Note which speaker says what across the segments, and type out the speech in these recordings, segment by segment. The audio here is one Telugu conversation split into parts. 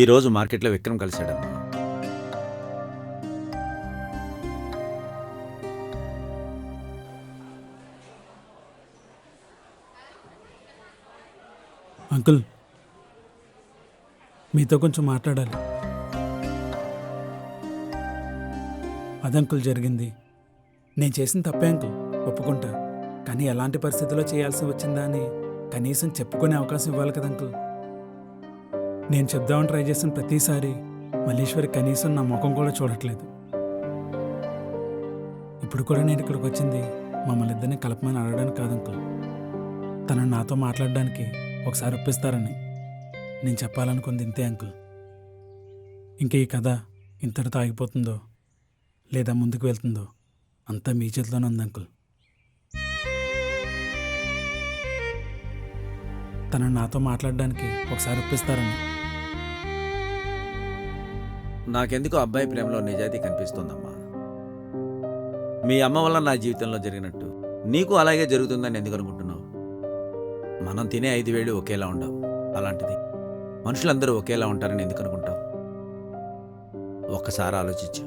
Speaker 1: ఈరోజు మార్కెట్లో విక్రమ్ కలిశాడమ్మా.
Speaker 2: అంకుల్, మీతో కొంచెం మాట్లాడాలి. అది అంకుల్ జరిగింది. నేను చేసిన తప్పే అంకుల్, ఒప్పుకుంటా. కానీ ఎలాంటి పరిస్థితుల్లో చేయాల్సి వచ్చిందా అని కనీసం చెప్పుకునే అవకాశం ఇవ్వాలి కదా అంకుల్. నేను చెప్దామని ట్రై చేసిన ప్రతిసారి మల్లీశ్వరి కనీసం నా ముఖం కూడా చూడట్లేదు. ఇప్పుడు కూడా నేను ఇక్కడికి వచ్చింది మమ్మల్ని ఇద్దరిని కలపమని అడగడానికి కాదు అంకుల్, తనను నాతో మాట్లాడడానికి ఒకసారి ఒప్పిస్తారని. నేను చెప్పాలనుకుంది ఇంతే అంకుల్. ఇంక ఈ కథ ఇంతటితో ఆగిపోతుందో లేదా ముందుకు వెళ్తుందో అంతా మీ చేతిలోనే ఉంది అంకుల్. తనను నాతో మాట్లాడడానికి ఒకసారి ఒప్పిస్తారని.
Speaker 1: నాకెందుకో అబ్బాయి ప్రేమలో నిజాయితీ కనిపిస్తోందమ్మా. మీ అమ్మ వల్ల నా జీవితంలో జరిగినట్టు నీకు అలాగే జరుగుతుందని ఎందుకు అనుకుంటున్నావు? మనం తినే 5 వేళ్ళు ఒకేలా ఉండవు. అలాంటిది మనుషులందరూ ఒకేలా ఉంటారని ఎందుకు అనుకుంటావు? ఒక్కసారి ఆలోచించు.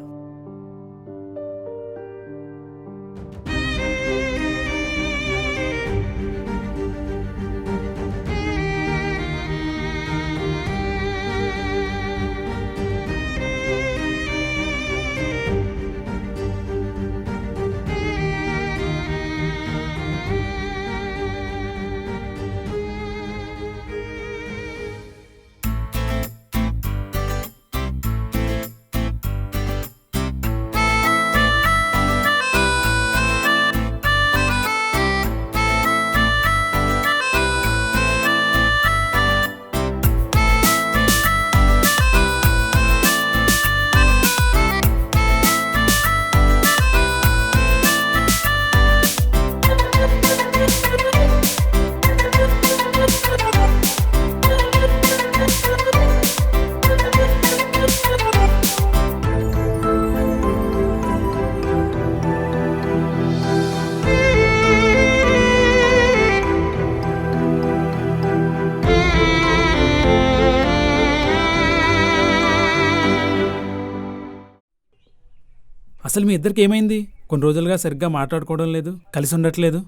Speaker 2: అసలు మీ ఇద్దరికి ఏమైంది? కొన్ని రోజులుగా సరిగ్గా మాట్లాడుకోవడం లేదు, కలిసి ఉండట్లేదు.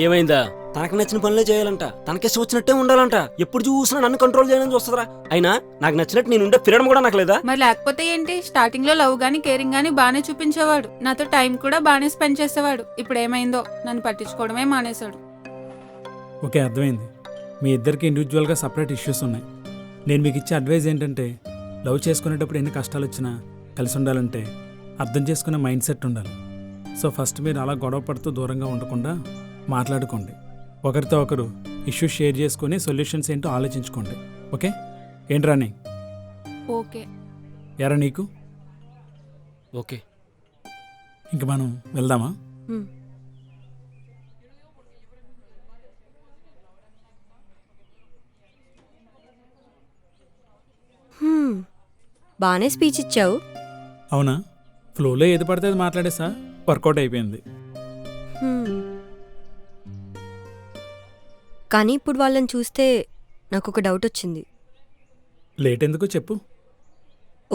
Speaker 3: ఏమైందా? తనకు నచ్చిన పనులే చేయాలంట, తనకేసి వచ్చినట్టే ఉండాలంట. ఎప్పుడు చూసినా నన్ను కంట్రోల్ చేయడం చూస్తుందిరా. అయినా నాకు నచ్చినట్టు నేను ఉండే ఫ్రీడమ్ కూడా నాకు లేదా?
Speaker 4: మరి లేకపోతే ఏంటి? స్టార్టింగ్ లో లవ్ గానీ కేరింగ్ గానీ బానే చూపించేవాడు, నాతో టైం కూడా బానే స్పెండ్ చేసేవాడు. ఇప్పుడు ఏమైందో నన్ను పట్టించుకోవడమే మానేశాడు.
Speaker 2: ఓకే, అర్థమైంది. మీ ఇద్దరికి ఇండివిజువల్గా సపరేట్ ఇష్యూస్ ఉన్నాయి. నేను మీకు ఇచ్చే అడ్వైజ్ ఏంటంటే, లవ్ చేసుకునేటప్పుడు ఎన్ని కష్టాలు వచ్చినా కలిసి ఉండాలంటే అర్థం చేసుకునే మైండ్ సెట్ ఉండాలి. సో ఫస్ట్ మీరు అలా గొడవ పడుతూ దూరంగా ఉండకుండా మాట్లాడుకోండి. ఒకరితో ఒకరు ఇష్యూస్ షేర్ చేసుకుని సొల్యూషన్స్ ఏంటో ఆలోచించుకోండి. ఓకే? ఏంట్రా నీ?
Speaker 4: ఓకే.
Speaker 2: ఎరా నీకు?
Speaker 3: ఓకే.
Speaker 2: ఇంక మనం వెళ్దామా?
Speaker 5: బానే స్పీచ్ ఇచ్చావు.
Speaker 2: అవునా? ఫ్లోలో ఏది పడితే అది మాట్లాడేసా, వర్కౌట్ అయిపోయింది.
Speaker 5: కానీ ఇప్పుడు వాళ్ళని చూస్తే నాకు ఒక డౌట్ వచ్చింది.
Speaker 2: లేట్ ఎందుకు చెప్పు.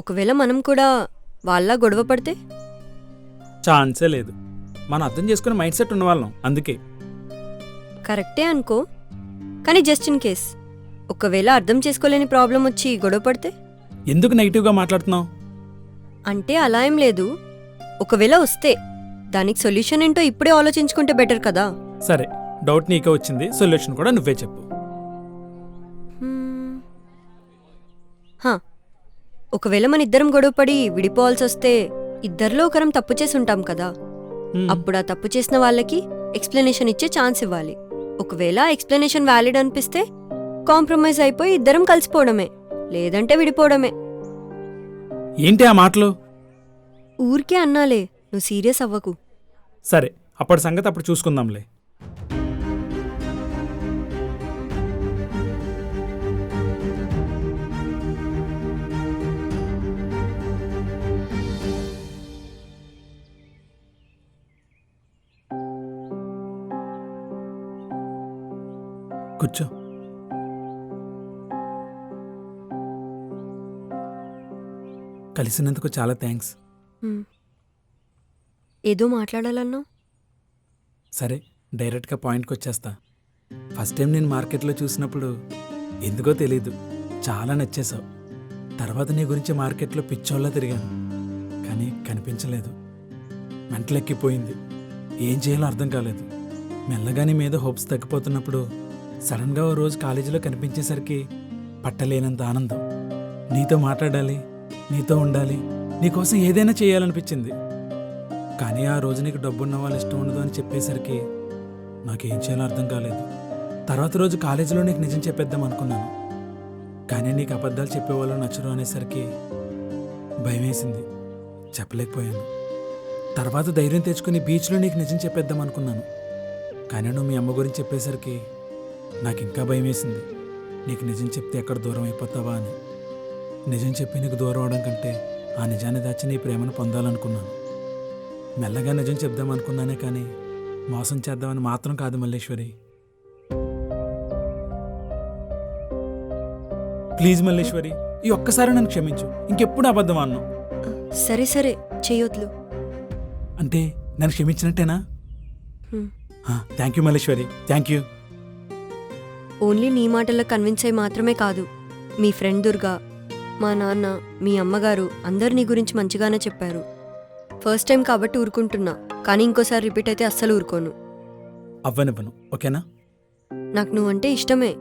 Speaker 5: ఒకవేళ మనం కూడా వాళ్ళ గొడవ పడితే?
Speaker 2: ఛాన్సే లేదు. మనం అర్థం చేసుకునే మైండ్ సెట్ ఉన్నవాళ్ళం, అందుకే.
Speaker 5: కరెక్టే అనుకో, కానీ జస్ట్ ఇన్ కేస్ ఒకవేళ అర్థం చేసుకోలేని ప్రాబ్లం వచ్చి గొడవ పడితే?
Speaker 2: ఎందుకు నెగిటివ్గా మాట్లాడుతున్నావు?
Speaker 5: అంటే అలా ఏం లేదు. ఒకవేళ వస్తే దానికి సొల్యూషన్ ఏంటో ఇప్పుడే ఆలోచించుకుంటే బెటర్ కదా.
Speaker 2: సరే, డౌట్ నీకే వచ్చింది, సొల్యూషన్ కూడా నువ్వే చెప్పు.
Speaker 5: ఒకవేళ మన ఇద్దరం గొడవపడి విడిపోవాల్సి వస్తే ఇద్దరిలో ఒకరం తప్పు చేసి ఉంటాం కదా. అప్పుడు ఆ తప్పు చేసిన వాళ్ళకి ఎక్స్ప్లెనేషన్ ఇచ్చే ఛాన్స్ ఇవ్వాలి. ఒకవేళ ఎక్స్ప్లెనేషన్ వ్యాలిడ్ అనిపిస్తే కాంప్రమైజ్ అయిపోయి ఇద్దరం కలిసిపోవడమే, లేదంటే విడిపోవడమే.
Speaker 2: ఏంటి ఆ మాటలు?
Speaker 5: ఊరికే అన్నాలే, నువ్వు సీరియస్ అవ్వకు.
Speaker 2: సరే, అప్పటి సంగతి అప్పుడు చూసుకుందాంలే. కూర్చో. కలిసినందుకు చాలా థ్యాంక్స్.
Speaker 5: హ్మ్. ఏదో మాట్లాడాలన్నావు?
Speaker 2: సరే, డైరెక్ట్గా పాయింట్కి వచ్చేస్తా. ఫస్ట్ టైం నేను మార్కెట్లో చూసినప్పుడు ఎందుకో తెలీదు, చాలా నచ్చేసావు. తర్వాత నీ గురించి మార్కెట్లో పిచ్చోళ్ళ తిరిగాను, కానీ కనిపించలేదు. మెంటలెక్కిపోయింది, ఏం చేయాలో అర్థం కాలేదు. మెల్లగా నీ మీద హోప్స్ తగ్గిపోతున్నప్పుడు సడన్గా ఓ రోజు కాలేజీలో కనిపించేసరికి పట్టలేనంత ఆనందం. నీతో మాట్లాడాలి, నీతో ఉండాలి, నీకోసం ఏదైనా చేయాలనిపించింది. కానీ ఆ రోజు నీకు డబ్బున్న వాళ్ళు ఇష్టం ఉండదు అని చెప్పేసరికి నాకేం చేయాలో అర్థం కాలేదు. తర్వాత రోజు కాలేజీలో నీకు నిజం చెప్పేద్దాం అనుకున్నాను, కానీ నీకు అబద్ధాలు చెప్పేవాళ్ళు నచ్చరు అనేసరికి భయం వేసింది, చెప్పలేకపోయాను. తర్వాత ధైర్యం తెచ్చుకుని బీచ్లో నీకు నిజం చెప్పేద్దాం అనుకున్నాను, కానీ నువ్వు మీ అమ్మ గురించి చెప్పేసరికి నాకు ఇంకా భయం వేసింది. నీకు నిజం చెప్తే ఎక్కడ దూరం అయిపోతావా అని. నిజం చెప్పి నీకు దూరం అవడం కంటే ఆ నిజాన్ని దాచి నీ ప్రేమను పొందాలనుకున్నాను. మెల్లగా నిజం చెప్దాం అనుకున్నానే, కానీ మోసం చేద్దామని మాత్రం కాదు మల్లేశ్వరి. ప్లీజ్ మల్లేశ్వరి, ఈ ఒక్కసారి నన్ను క్షమించు, ఇంకెప్పుడు అబద్ధం అన్నావు.
Speaker 5: సరే సరే, చెయ్యొద్దు.
Speaker 2: అంటే నన్ను క్షమించినట్టేనా?
Speaker 5: హ్మ్.
Speaker 2: Thank you Malleswari, thank you.
Speaker 5: Only నీ మాటల్లో కన్విన్స్ అయి మాత్రమే కాదు, మీ ఫ్రెండ్ దుర్గా, మా నాన్న, మీ అమ్మగారు అందరు నీ గురించి మంచిగానే చెప్పారు. ఫస్ట్ టైం కాబట్టి ఊరుకుంటున్నా, కానీ ఇంకోసారి రిపీట్ అయితే అస్సలు ఊరుకోను.
Speaker 2: అవ్వనివ్వను, ఓకేనా?
Speaker 5: నాకు నువ్వంటే ఇష్టమే,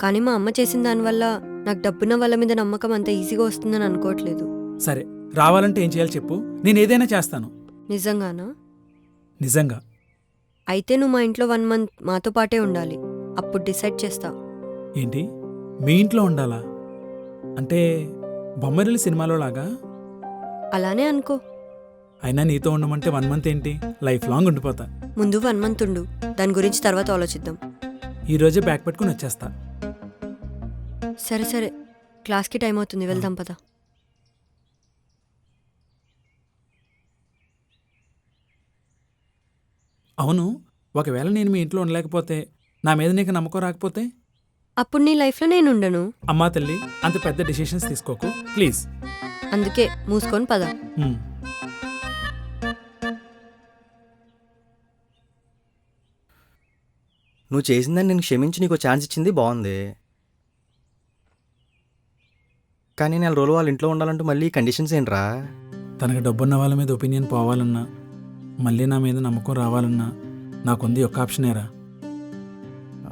Speaker 5: కానీ మా అమ్మ చేసిన దానివల్ల నాకు డబ్బున్న వాళ్ళ మీద నమ్మకం అంత ఈజీగా వస్తుందని అనుకోవట్లేదు.
Speaker 2: సరే, రావాలంటే ఏం చేయాలి చెప్పు, నేను ఏదైనా చేస్తాను.
Speaker 5: నిజంగానా?
Speaker 2: నిజంగా.
Speaker 5: అయితే నువ్వు మా ఇంట్లో 1 month మాతో పాటే ఉండాలి, అప్పుడు డిసైడ్ చేస్తా.
Speaker 2: ఏంటి, మీ ఇంట్లో ఉండాలా? అంటే బొమ్మరిల్లు సినిమాలో లాగా?
Speaker 5: అలానే అనుకో.
Speaker 2: అయినా నీతో ఉండమంటే 1 month ఏంటి, లైఫ్ లాంగ్ ఉండిపోతా.
Speaker 5: ముందు 1 month ఉండు, దాని గురించి తర్వాత ఆలోచిద్దాం.
Speaker 2: ఈరోజే బ్యాగ్ పెట్టుకుని వచ్చేస్తా.
Speaker 5: సరే సరే, క్లాస్కి టైం అవుతుంది, వెళ్దాం పద.
Speaker 2: అవును, ఒకవేళ నేను మీ ఇంట్లో ఉండలేకపోతే, నా మీద నీకు నమ్మకం రాకపోతే?
Speaker 5: అప్పుడు నీ లైఫ్లో నేను ఉండను.
Speaker 2: అమ్మా తల్లి, అంత పెద్ద డిసిషన్స్ తీసుకోకు ప్లీజ్.
Speaker 5: అందుకే మూసుకొని పద.
Speaker 2: హ్మ్.
Speaker 6: నువ్వు చేసిందని నేను క్షమించి నీకు ఛాన్స్ ఇచ్చింది బాగుంది, కానీ 4 రోజులు వాళ్ళ ఇంట్లో ఉండాలంటూ మళ్ళీ కండిషన్స్ ఏంట్రా?
Speaker 2: తనకు డబ్బున్న వాళ్ళ మీద ఒపీనియన్ పోవాలన్నా, మళ్ళీ నా మీద నమ్మకం రావాలన్నా నాకుంది ఒక్క ఆప్షనేరా.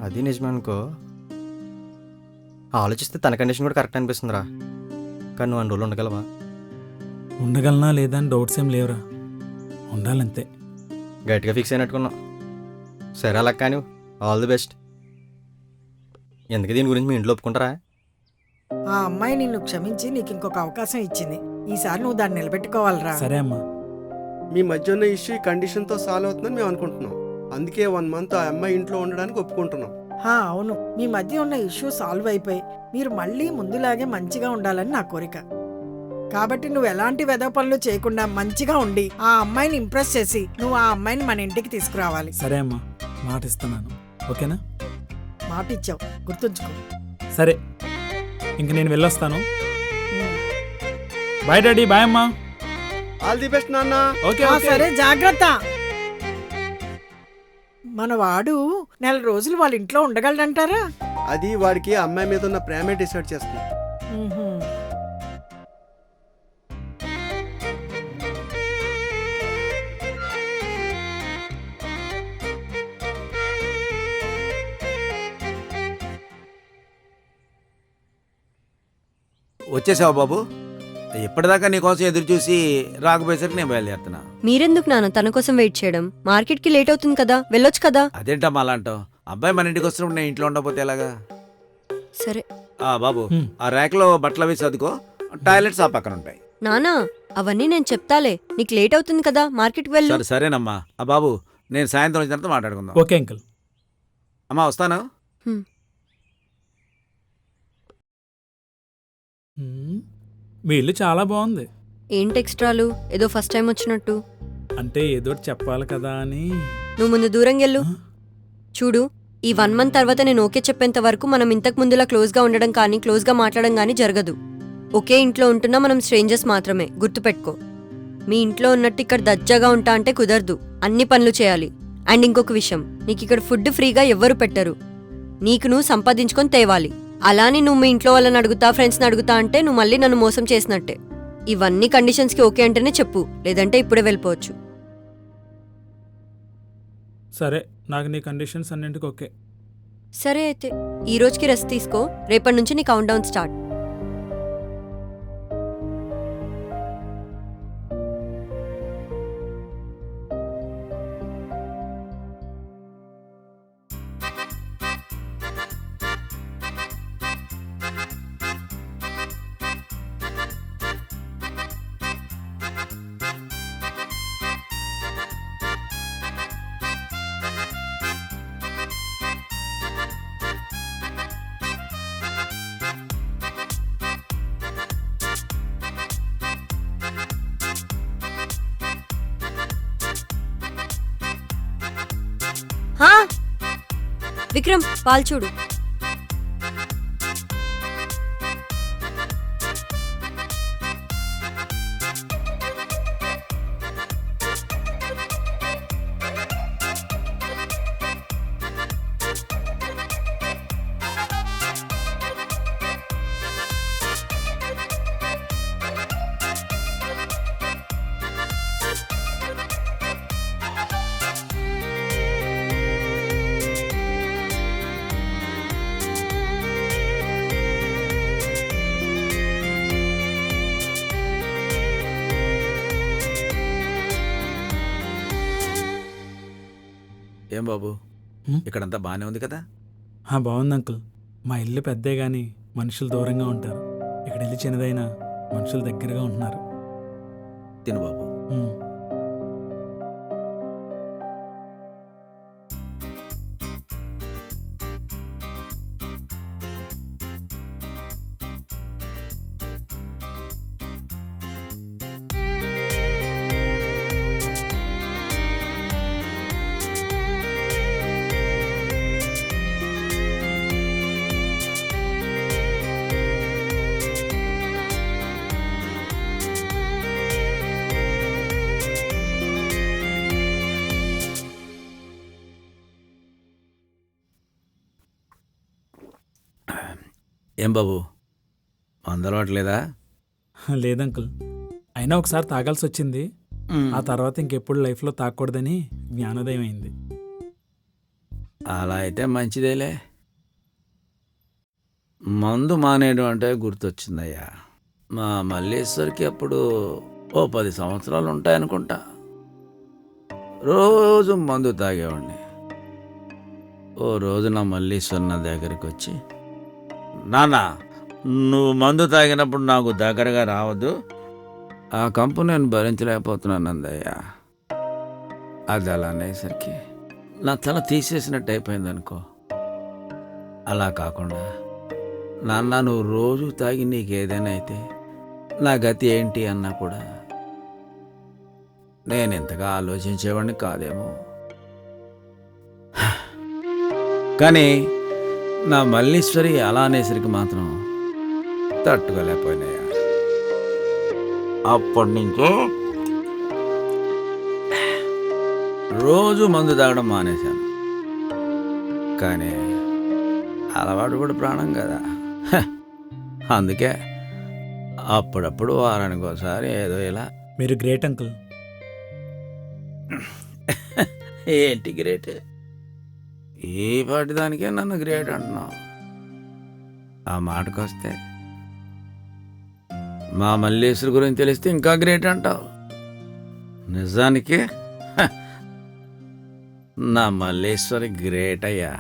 Speaker 6: అది నిజమే అనుకో, ఆలోచిస్తే తన కండిషన్ కూడా కరెక్ట్ అనిపిస్తుందిరా. కానీ నువ్వు 2 రోజులు ఉండగలవా?
Speaker 2: ఉండగలనా లేదా అని డౌట్స్ ఏం లేవురా, ఉండాలంతే.
Speaker 6: గట్టిగా ఫిక్స్ అయినట్టుకున్నావు. సరే అలా కానీ ఆల్ ది బెస్ట్. ఎందుకు దీని గురించి మీ ఇంట్లో ఒప్పుకుంటారా?
Speaker 7: ఆ అమ్మాయి నిన్ను క్షమించి నీకు ఇంకొక అవకాశం ఇచ్చింది, ఈసారి నువ్వు దాన్ని నిలబెట్టుకోవాలిరా.
Speaker 2: సరే అమ్మా.
Speaker 8: మీ మధ్య ఉన్న ఇష్యూ ఈ కండిషన్తో సాల్వ్ అవుతుందని మేము అనుకుంటున్నాం. అందుకే 1 month ఆ అమ్మాయి ఇంట్లో ఉండడానికి ఒప్పుకుంటున్నాం.
Speaker 7: అవును, మీ మధ్య ఉన్న ఇష్యూ సాల్వ్ అయిపోయి మీరు మళ్ళీ ముందులాగే మంచిగా ఉండాలని నా కోరిక. కాబట్టి నువ్వు ఎలాంటి వెధవ పనులు చేయకుండా మంచిగా ఉండి ఆ అమ్మాయిని ఇంప్రెస్ చేసి నువ్వు ఆ అమ్మాయిని మన ఇంటికి తీసుకురావాలి.
Speaker 2: సరే అమ్మా, మాట ఇస్తున్నాను, ఓకేనా?
Speaker 7: మాట ఇచ్చావు, గుర్తుంచుకో.
Speaker 2: సరే, ఇంక నేను వెళ్ళొస్తాను. బాయ్ డాడీ, బాయ్ అమ్మా.
Speaker 8: ఆల్ ది బెస్ట్ నాన్న.
Speaker 2: Okay okay.
Speaker 7: సరే, జాగ్రత్త. మన వాడు 4 రోజులు వాళ్ళ ఇంట్లో ఉండగలడంటారా?
Speaker 8: అది వాడికి ఆ అమ్మాయి మీద ఉన్న ప్రేమే డిసైడ్ చేస్తుంది.
Speaker 7: మ్హూ.
Speaker 1: వచ్చేసావా బాబు? ఇప్పటిదాకా నీకోసం ఎదురు చూసి రాకపోయేసరికి నేను బయలుదేరుతున్నా.
Speaker 5: మీరెందుకు నాన్న తన కోసం వెయిట్ చేయడం? మార్కెట్కి లేట్ అవుతుంది కదా, వెళ్ళొచ్చు కదా.
Speaker 1: అదేంటమ్మా అలా అంటావు? అబ్బాయి మన ఇంటికి వస్తున్నప్పుడు నేను ఇంట్లో ఉండకపోతే ఎలాగా?
Speaker 5: సరే
Speaker 1: బాబు,
Speaker 2: హ్మ్.
Speaker 1: ఆ ర్యాక్లో బట్టలు అవి సర్దుకో, టాయిలెట్స్ ఆ పక్కన ఉంటాయి.
Speaker 5: నానా, అవన్నీ నేను చెప్తాలే, నీకు లేట్ అవుతుంది కదా, మార్కెట్కి వెళ్ళు.
Speaker 1: సరేనమ్మా. బాబు, నేను సాయంత్రం వచ్చిన తర్వాత మాట్లాడుకుందాం.
Speaker 2: Okay uncle.
Speaker 1: అమ్మా వస్తాను.
Speaker 5: హ్మ్.
Speaker 2: మీ ఇల్లు చాలా బాగుంది.
Speaker 5: ఏంటి ఎక్స్ట్రాలు, ఏదో ఫస్ట్ టైం వచ్చినట్టు?
Speaker 2: అంటే ఏదో చెప్పాలి కదా అని.
Speaker 5: నువ్వు ముందు దూరంగా వెళ్ళు. చూడు, ఈ 1 month తర్వాత నేను ఓకే చెప్పేంత వరకు మనం ఇంతకు ముందులా క్లోజ్గా ఉండడం కానీ క్లోజ్గా మాట్లాడడం కానీ జరగదు. ఒకే ఇంట్లో ఉంటున్నా మనం స్ట్రేంజర్స్ మాత్రమే, గుర్తుపెట్టుకో. మీ ఇంట్లో ఉన్నట్టు ఇక్కడ దజ్జాగా ఉంటా అంటే కుదరదు, అన్ని పనులు చేయాలి. అండ్ ఇంకొక విషయం, నీకు ఇక్కడ ఫుడ్ ఫ్రీగా ఎవ్వరు పెట్టరు, నీకు నువ్వు సంపాదించుకొని తేవాలి. అలానే నువ్వు మీ ఇంట్లో వాళ్ళని అడుగుతా, ఫ్రెండ్స్ని అడుగుతా అంటే నువ్వు మళ్ళీ నన్ను మోసం చేసినట్టే. ఇవన్నీ కండిషన్స్కి ఓకే అంటేనే చెప్పు, లేదంటే ఇప్పుడే వెళ్ళిపోవచ్చు.
Speaker 2: సరే, నాకు నీ కండిషన్స్ అన్నింటికి ఓకే.
Speaker 5: సరే అయితే ఈ రోజుకి రెస్ట్ తీసుకో, రేపటి నుంచి నీ కౌంట్ డౌన్ స్టార్ట్. హా? విక్రమ్, పాలు చూడు.
Speaker 1: ఏం బాబు,
Speaker 2: హ్మ్?
Speaker 1: ఇక్కడంతా బాగానే ఉంది కదా?
Speaker 2: బాగుంది అంకుల్. మా ఇల్లు పెద్దే కానీ మనుషులు దూరంగా ఉంటారు. ఇక్కడ ఇల్లు చిన్నదైనా మనుషులు దగ్గరగా ఉంటున్నారు.
Speaker 1: తిను బాబు.
Speaker 2: మ్మ్.
Speaker 1: ఏం బాబు, మందలవట్లేదా?
Speaker 2: లేదంకుల్, అయినా ఒకసారి తాగాల్సి వచ్చింది. ఆ తర్వాత ఇంకెప్పుడు లైఫ్లో తాగకూడదని జ్ఞానోదయం అయింది.
Speaker 1: అలా అయితే మంచిదేలే. మందు మానేయడం అంటే గుర్తొచ్చిందయ్యా. మా మల్లేశ్వరికి అప్పుడు 10 సంవత్సరాలు ఉంటాయనుకుంటా. రోజు మందు తాగేవాడిని. ఓ రోజు నా మల్లేశ్వర్ నా దగ్గరికి వచ్చి, నాన్న, నువ్వు మందు తాగినప్పుడు నాకు దగ్గరగా రావద్దు, ఆ కంపు నేను భరించలేకపోతున్నాను అందయ్యా. అది అలా అనేసరికి నా తల తీసేసినట్టు అయిపోయింది అనుకో. అలా కాకుండా, నాన్న నువ్వు రోజు తాగి నీకు ఏదైనా అయితే నా గతి ఏంటి అన్నా కూడా నేను ఇంతగా ఆలోచించేవాడిని కాదేమో. కానీ నా మల్లీశ్వరి అలా అనేసరికి మాత్రం తట్టుకోలేకపోయినాయా. అప్పటి నుంచే రోజు మందు తాగడం మానేశాను. కానీ అలవాటు కూడా ప్రాణం కదా. అందుకే అప్పుడప్పుడు వారానికి ఒకసారి ఏదో ఇలా.
Speaker 2: మీరు గ్రేట్ అంకుల్.
Speaker 1: ఏంటి గ్రేట్? ఏ పాటి దానికే నన్ను గ్రేట్ అంటున్నావు. ఆ మాటకొస్తే మా మల్లేశ్వరి గురించి తెలిస్తే ఇంకా గ్రేట్ అంటావు. నిజానికి నా మల్లేశ్వరి గ్రేట్ అయ్యా.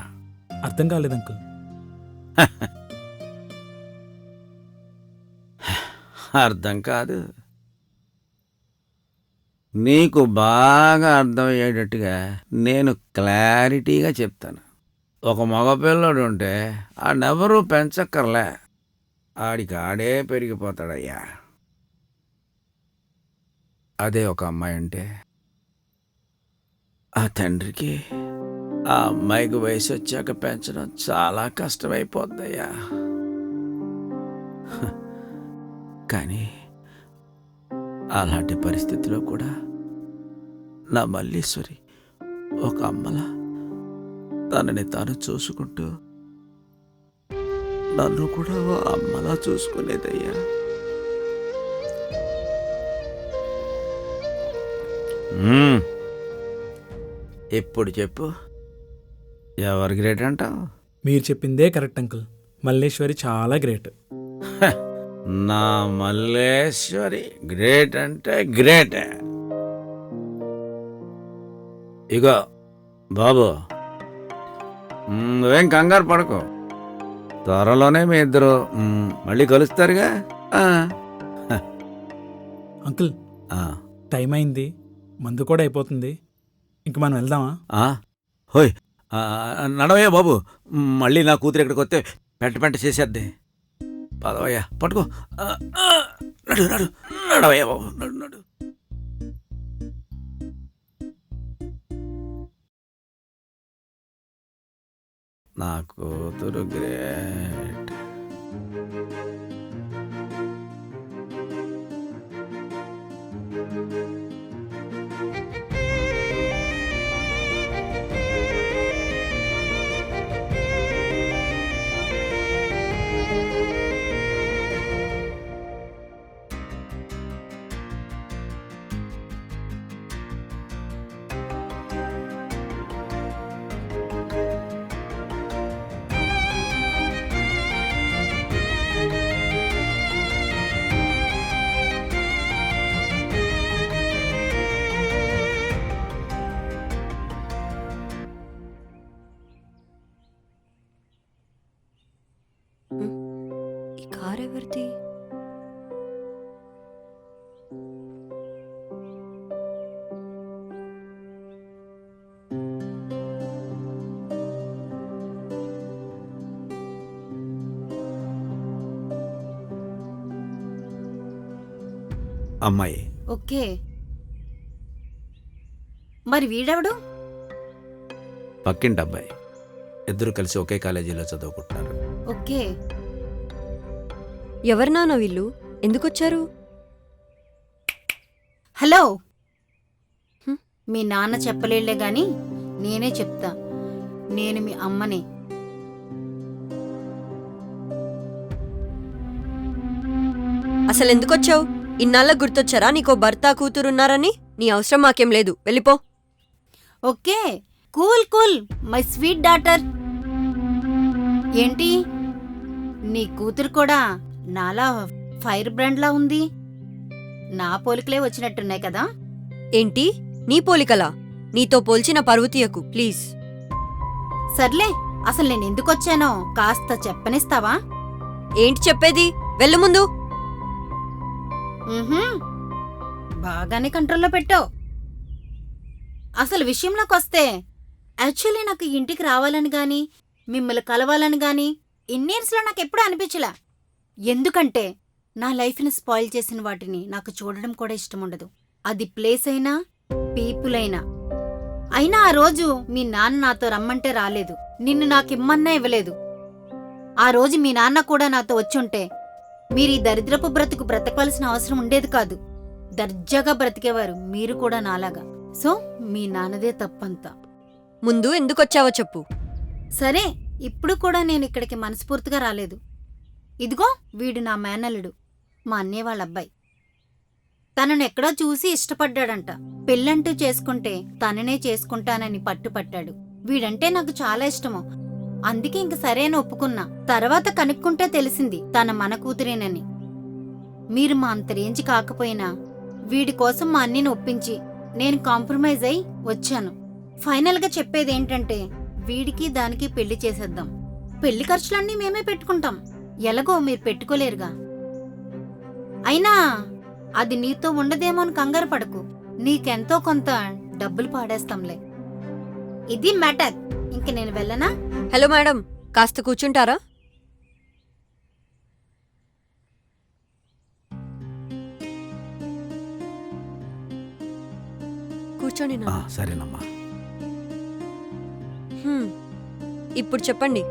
Speaker 2: అర్థం కాలేదు అంకుల్.
Speaker 1: అర్థం కాదు, నీకు బాగా అర్థమయ్యేటట్టుగా నేను క్లారిటీగా చెప్తాను. ఒక మగపిల్లడు ఉంటే ఆడెవరూ పెంచక్కర్లే, ఆడికి ఆడే పెరిగిపోతాడయ్యా. అదే ఒక అమ్మాయి ఉంటే ఆ తండ్రికి ఆ అమ్మాయికి వయసు వచ్చాక పెంచడం చాలా కష్టమైపోద్దయ్యా. కానీ అలాంటి పరిస్థితిలో కూడా నా మల్లీశ్వరి ఒక అమ్మలా తనని తాను చూసుకుంటూ నన్ను కూడా ఓ అమ్మలా చూసుకునేదయ్యా. ఇప్పుడు చెప్పు, ఎవరు గ్రేట్ అంటావు?
Speaker 2: మీరు చెప్పిందే కరెక్ట్ అంకుల్. మల్లేశ్వరి చాలా గ్రేట్.
Speaker 1: నా మల్లేశ్వరి గ్రేట్ అంటే గ్రేటే. ఇగో బాబు, నువ్వేం కంగారు పడకు. త్వరలోనే మీ ఇద్దరు మళ్ళీ కలుస్తారుగా.
Speaker 2: అంకుల్,
Speaker 1: ఆ,
Speaker 2: టైం అయింది, మందు కూడా అయిపోతుంది. ఇంక మనం వెళ్దామా?
Speaker 1: ఆ, హోయ్, నడవయ్యా బాబు. మళ్ళీ నా కూతురు ఎక్కడికి వస్తే పెంట చేసేద్ది. పదవయ్యా, పట్టుకో. నడు నడు నడవయ్యా బాబు, నడు నడు. నా కూతురు గ్రేట్.
Speaker 5: ఈ కార్ ఎవరిది?
Speaker 1: అమ్మాయి
Speaker 9: ఓకే, మరి వీడెవడు?
Speaker 1: పక్కింటి అబ్బాయి. ఇద్దరు కలిసి ఒకే కాలేజీలో చదువుకుంటున్నారు.
Speaker 9: ఓకే,
Speaker 5: ఎవరు నాన్న వీళ్ళు? ఎందుకొచ్చారు?
Speaker 9: హలో.
Speaker 5: హ్మ్.
Speaker 9: మీ నాన్న చెప్పలేళ్లే గాని నేనే చెప్తా. నేను మీ అమ్మని.
Speaker 5: అసలు ఎందుకొచ్చావు? ఇన్నాళ్ళకు గుర్తొచ్చారా నీకో భర్త కూతురున్నారని? నీ అవసరం మాకేం లేదు, వెళ్ళిపో.
Speaker 9: Okay, cool cool my sweet daughter. ఏంటి, నీ కూతురు కూడా నాలా ఫైర్ బ్రాండ్లా ఉంది? నా పోలికలే వచ్చినట్టున్నాయి కదా.
Speaker 5: ఏంటి నీ పోలికలా? నీతో పోల్చిన పరువు తీయకు ప్లీజ్.
Speaker 9: సర్లే, అసలు నేను ఎందుకొచ్చానో కాస్త చెప్పనిస్తావా?
Speaker 5: ఏంటి చెప్పేది? వెళ్ళు ముందు.
Speaker 9: బాగానే కంట్రోల్లో పెట్టావు. అసలు విషయంలోకి వస్తే, యాక్చువల్లీ నాకు ఇంటికి రావాలని గాని మిమ్మల్ని కలవాలని గాని ఇన్నియర్స్లో నాకు ఎప్పుడూ అనిపించలా. ఎందుకంటే నా లైఫ్ని స్పాయిల్ చేసిన వాటిని నాకు చూడడం కూడా ఇష్టం ఉండదు. అది ప్లేస్ అయినా పీపుల్ అయినా. అయినా ఆ రోజు మీ నాన్న నాతో రమ్మంటే రాలేదు, నిన్ను నాకిమ్మన్నా ఇవ్వలేదు. ఆ రోజు మీ నాన్న కూడా నాతో వచ్చుంటే మీరు ఈ దరిద్రపు బ్రతుకు బ్రతకవలసిన అవసరం ఉండేది కాదు. దర్జాగా బ్రతికేవారు మీరు కూడా నాలాగా. సో మీ నాన్నదే తప్పంతా.
Speaker 5: ముందు ఎందుకొచ్చావో చెప్పు.
Speaker 9: సరే, ఇప్పుడు కూడా నేను ఇక్కడికి మనస్ఫూర్తిగా రాలేదు. ఇదిగో వీడు నా మేనల్లుడు, మా అన్నయ్య వాళ్ళ అబ్బాయి. తనను ఎక్కడో చూసి ఇష్టపడ్డాడంట. పెళ్ళంటూ చేసుకుంటే తననే చేసుకుంటానని పట్టుపట్టాడు. వీడంటే నాకు చాలా ఇష్టము. అందుకే ఇంక సరేన ఒప్పుకున్నా. తర్వాత కనుక్కుంటే తెలిసింది తన మన కూతురేనని. మీరు మా అంత రేంజ్ కాకపోయినా వీడి కోసం మా అన్నయ్యని ఒప్పించి నేను కాంప్రమైజ్ అయి వచ్చాను. ఫైనల్గా చెప్పేదేంటంటే వీడికి దానికి పెళ్లి చేసేద్దాం. పెళ్లి ఖర్చులన్నీ మేమే పెట్టుకుంటాం. ఎలాగో మీరు పెట్టుకోలేరుగా. అయినా అది నీతో ఉండదేమో అని కంగారు పడకు. నీకెంతో కొంత డబ్బులు పాడేస్తాంలే. ఇది మ్యాటర్. ఇంక నేను వెళ్ళనా?
Speaker 5: హలో మేడం, కాస్త కూర్చుంటారా? కూర్చోండి నాన్న.
Speaker 1: సరేనమ్మా.
Speaker 5: ఇప్పుడు చెప్పండి.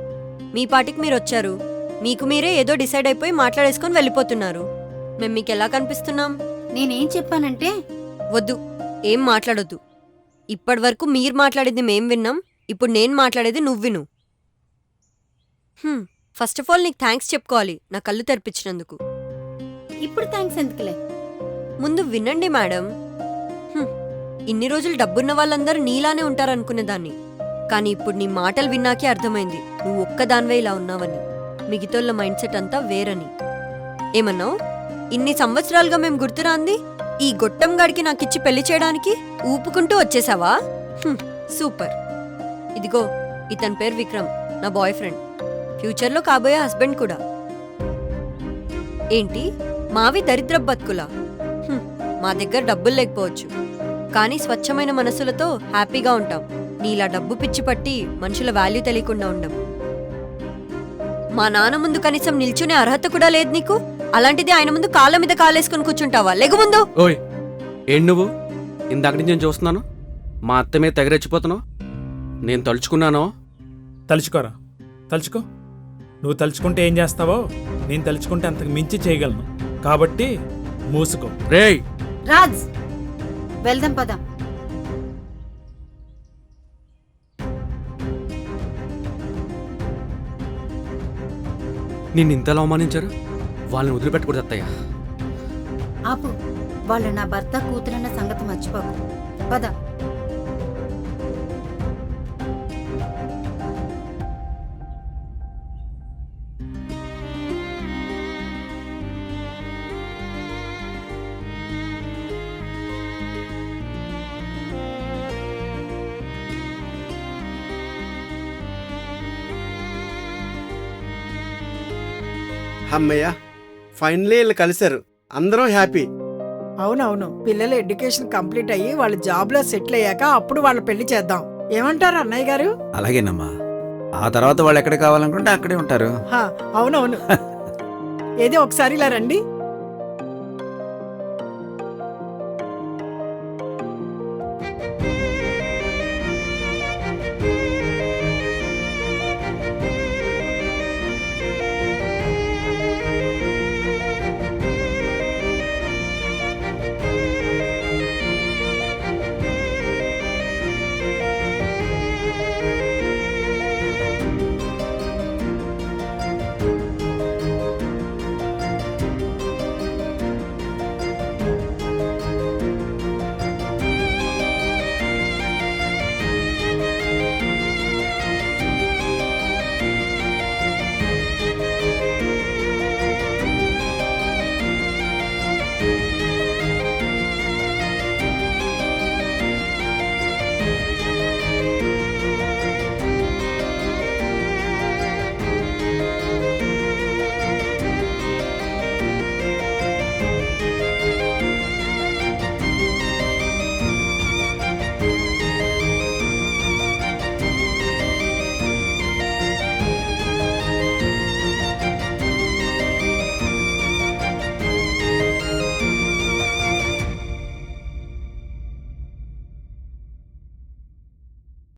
Speaker 5: మీ పాటికి మీరు వచ్చారు, మీకు మీరే ఏదో డిసైడ్ అయిపోయి మాట్లాడేసుకొని వెళ్ళిపోతున్నారు. మేము మీకు ఎలా కనిపిస్తున్నాం?
Speaker 9: నేనేం చెప్పానంటే
Speaker 5: వద్దు, ఏం మాట్లాడొద్దు. ఇప్పటివరకు మీరు మాట్లాడేది మేం విన్నాం, ఇప్పుడు నేను మాట్లాడేది నువ్వు విను. ఫస్ట్ ఆఫ్ ఆల్ నీకు థ్యాంక్స్ చెప్పుకోవాలి నా కళ్ళు తెరిపించినందుకు.
Speaker 9: ఇప్పుడు థ్యాంక్స్ ఎందుకులే.
Speaker 5: ముందు వినండి మేడం. ఇన్ని రోజులు డబ్బున్న వాళ్ళందరూ నీలానే ఉంటారనుకునేదాన్ని, కానీ ఇప్పుడు నీ మాటలు విన్నాకే అర్థమైంది నువ్వు ఒక్కదానివే ఇలా ఉన్నావని, మిగతాళ్ళ మైండ్ సెట్ అంతా వేరని. ఏమన్నావు? ఇన్ని సంవత్సరాలుగా మేము గుర్తురాంది ఈ గొట్టం గాడికి నాకిచ్చి పెళ్లి చేయడానికి ఊపుకుంటూ వచ్చేసావా? సూపర్. ఇదిగో ఇతని పేరు విక్రమ్, నా బాయ్ ఫ్రెండ్, ఫ్యూచర్లో కాబోయే హస్బెండ్ కూడా. ఏంటి మావి దరిద్ర బతుకులా? మా దగ్గర డబ్బులు లేకపోవచ్చు, కానీ స్వచ్ఛమైన మనసులతో హ్యాపీగా ఉంటాం. నీలా డబ్బు పిచ్చి పట్టి మనుషుల వాల్యూ తెలియకుండా ఉండం. మా నాన్న ముందు కనీసం నిల్చునే అర్హత కూడా లేదు నీకు, అలాంటిది ఆయన ముందు కాళ్ళ మీద కాలేసుకుని కూర్చుంటావా? లెగు ముందు.
Speaker 3: ఓయ్ ఏంటి నువ్వు? ఇందాక నుంచి నేను చూస్తున్నాను, మా అత్త మీద తెగరెచ్చిపోతున్నావు. నేను తలుచుకున్నానో?
Speaker 2: తలుచుకోరా, తలుచుకో. నువ్వు తలుచుకుంటే ఏం చేస్తావో నేను తలుచుకుంటే అంతకు మించి చేయగలను, కాబట్టి మూసుకో.
Speaker 3: రేయ్
Speaker 9: రాజ్, వెళ్దాం పద.
Speaker 3: నిన్ను ఇంతలా అవమానించారు, వాళ్ళని వదిలిపెట్టకూడదు అత్తయ్య.
Speaker 9: ఆపు, వాళ్ళు నా భర్త కూతురన్న సంగతి మర్చిపోకు. పద.
Speaker 8: అమ్మయ్య, ఫైనలీ వీళ్ళు కలిశారు, అందరం హ్యాపీ.
Speaker 7: అవునవును, పిల్లల ఎడ్యుకేషన్ కంప్లీట్ అయ్యి వాళ్ళ జాబ్లో సెటిల్ అయ్యాక అప్పుడు వాళ్ళ పెళ్లి చేద్దాం. ఏమంటారు అన్నయ్య గారు?
Speaker 1: అలాగేనమ్మా. ఆ తర్వాత వాళ్ళు ఎక్కడ కావాలనుకుంటే అక్కడే ఉంటారు.
Speaker 7: అవునవును. ఏదో ఒకసారి ఇలా రండి.